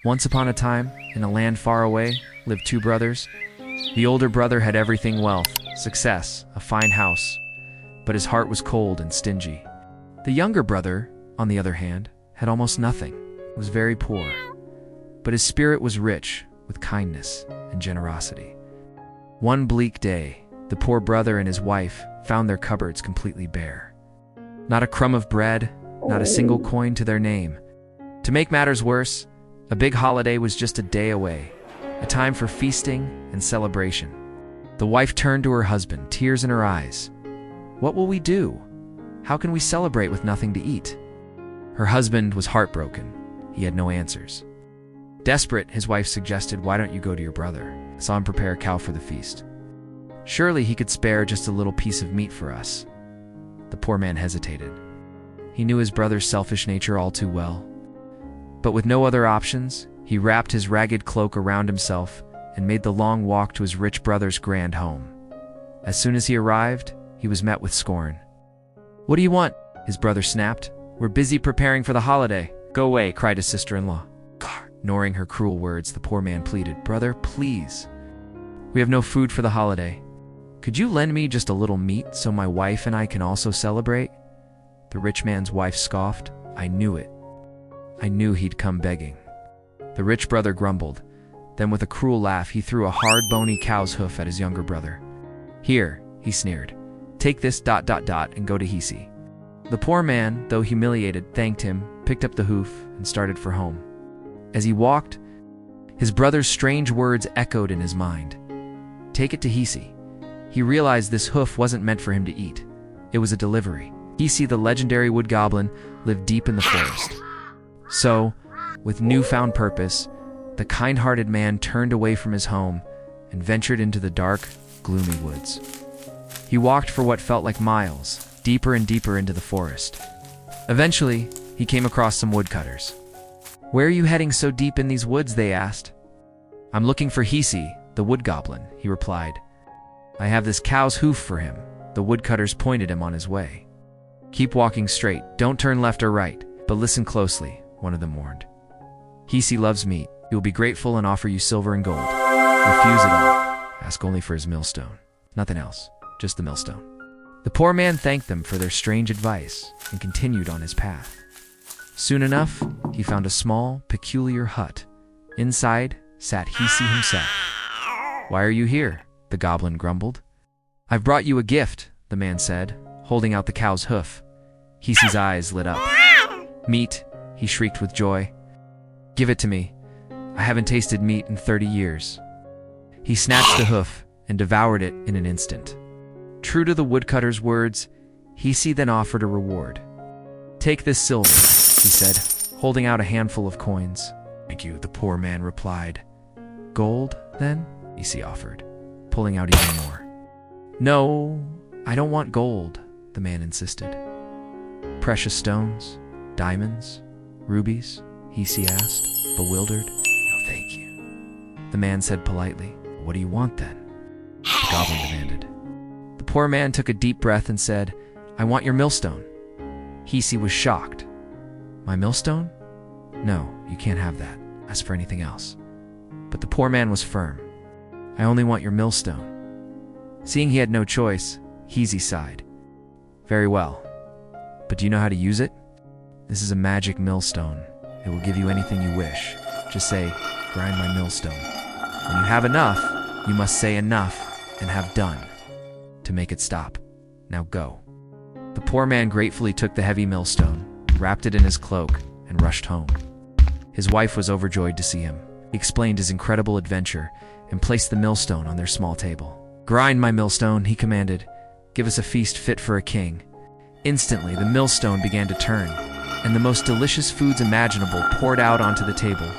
Once upon a time, in a land far away, lived two brothers. The older brother had everything: wealth, success, a fine house, but his heart was cold and stingy. The younger brother, on the other hand, had almost nothing, was very poor, but his spirit was rich with kindness and generosity. One bleak day, the poor brother and his wife found their cupboards completely bare. Not a crumb of bread, not a single coin to their name. To make matters worse, a big holiday was just a day away, a time for feasting and celebration. The wife turned to her husband, tears in her eyes. "What will we do? How can we celebrate with nothing to eat?" Her husband was heartbroken. He had no answers. Desperate, his wife suggested, "Why don't you go to your brother? I saw him prepare a cow for the feast. Surely he could spare just a little piece of meat for us." The poor man hesitated. He knew his brother's selfish nature all too well. But with no other options, he wrapped his ragged cloak around himself and made the long walk to his rich brother's grand home. As soon as he arrived, he was met with scorn. "What do you want?" his brother snapped. "We're busy preparing for the holiday." "Go away," cried his sister-in-law. Ignoring her cruel words, the poor man pleaded, "Brother, please. We have no food for the holiday. Could you lend me just a little meat so my wife and I can also celebrate?" The rich man's wife scoffed. "I knew it. I knew he'd come begging." The rich brother grumbled. Then with a cruel laugh, he threw a hard, bony cow's hoof at his younger brother. "Here," he sneered. "Take this ... and go to Hiysi." The poor man, though humiliated, thanked him, picked up the hoof, and started for home. As he walked, his brother's strange words echoed in his mind. Take it to Hiysi. He realized this hoof wasn't meant for him to eat. It was a delivery. Hiysi, the legendary wood-goblin, lived deep in the forest. So, with newfound purpose, the kind-hearted man turned away from his home and ventured into the dark, gloomy woods. He walked for what felt like miles, deeper and deeper into the forest. Eventually, he came across some woodcutters. "Where are you heading so deep in these woods?" they asked. "I'm looking for Hiysi, the wood-goblin," he replied. "I have this cow's hoof for him." The woodcutters pointed him on his way. "Keep walking straight, don't turn left or right, but listen closely," one of them warned. "Hiysi loves meat. He will be grateful and offer you silver and gold. Refuse it all. Ask only for his millstone. Nothing else, just the millstone." The poor man thanked them for their strange advice and continued on his path. Soon enough, he found a small, peculiar hut. Inside sat Hiysi himself. "Why are you here?" the goblin grumbled. "I've brought you a gift," the man said, holding out the cow's hoof. Hiysi's eyes lit up. "Meat," he shrieked with joy. "Give it to me. I haven't tasted meat in 30 years. He snatched the hoof and devoured it in an instant. True to the woodcutter's words, Hiysi then offered a reward. "Take this silver," he said, holding out a handful of coins. "Thank you," the poor man replied. "Gold, then?" Hiysi offered, pulling out even more. "No, I don't want gold," the man insisted. "Precious stones, diamonds, rubies?" Hiysi asked, bewildered. "No, thank you," the man said politely. "What do you want, then?" the goblin demanded. The poor man took a deep breath and said, "I want your millstone." Hiysi was shocked. "My millstone? No, you can't have that. Ask for anything else." But the poor man was firm. "I only want your millstone." Seeing he had no choice, Hiysi sighed. "Very well. But do you know how to use it? This is a magic millstone. It will give you anything you wish. Just say, 'Grind my millstone.' When you have enough, you must say enough and have done to make it stop. Now go." The poor man gratefully took the heavy millstone, wrapped it in his cloak, and rushed home. His wife was overjoyed to see him. He explained his incredible adventure and placed the millstone on their small table. "Grind my millstone," he commanded. "Give us a feast fit for a king." Instantly, the millstone began to turn, and the most delicious foods imaginable poured out onto the table.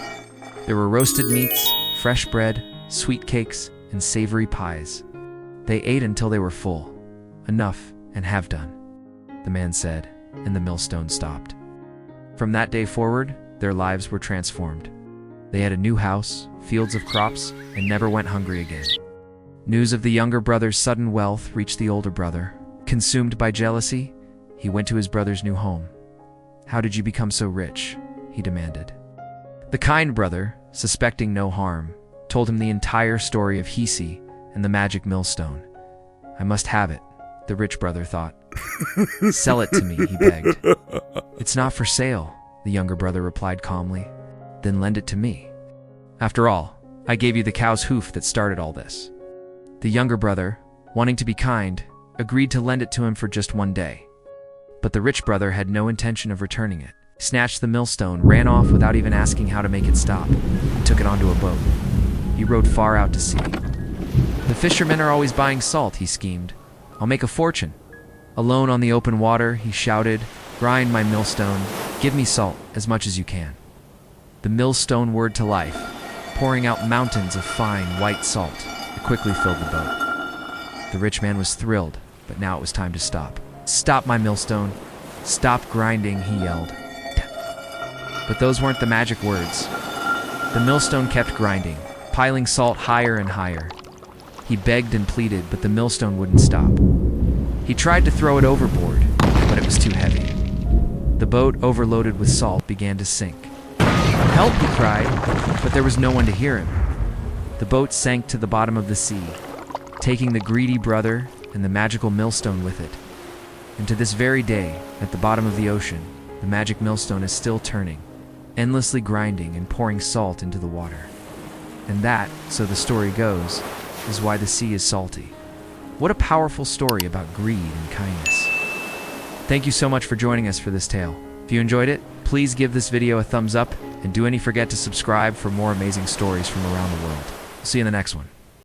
There were roasted meats, fresh bread, sweet cakes, and savory pies. They ate until they were full. "Enough, and have done," the man said, and the millstone stopped. From that day forward, their lives were transformed. They had a new house, fields of crops, and never went hungry again. News of the younger brother's sudden wealth reached the older brother. Consumed by jealousy, he went to his brother's new home. "How did you become so rich?" he demanded. The kind brother, suspecting no harm, told him the entire story of Hiysi and the magic millstone. I must have it, the rich brother thought. Sell it to me, he begged. It's not for sale, the younger brother replied calmly. Then lend it to me. After all, I gave you the cow's hoof that started all this. The younger brother, wanting to be kind, agreed to lend it to him for just one day. But the rich brother had no intention of returning it. He snatched the millstone, ran off without even asking how to make it stop, and took it onto a boat. He rowed far out to sea. The fishermen are always buying salt, he schemed. I'll make a fortune. Alone on the open water, he shouted, grind my millstone, give me salt as much as you can. The millstone whirred to life, pouring out mountains of fine, white salt. It quickly filled the boat. The rich man was thrilled, but now it was time to stop. Stop my millstone. Stop grinding, he yelled. But those weren't the magic words. The millstone kept grinding, piling salt higher and higher. He begged and pleaded, but the millstone wouldn't stop. He tried to throw it overboard, but it was too heavy. The boat, overloaded with salt, began to sink. Help, he cried, but there was no one to hear him. The boat sank to the bottom of the sea, taking the greedy brother and the magical millstone with it. And to this very day, at the bottom of the ocean, the magic millstone is still turning, endlessly grinding and pouring salt into the water. And that, so the story goes, is why the sea is salty. What a powerful story about greed and kindness. Thank you so much for joining us for this tale. If you enjoyed it, please give this video a thumbs up, and do forget to subscribe for more amazing stories from around the world. See you in the next one.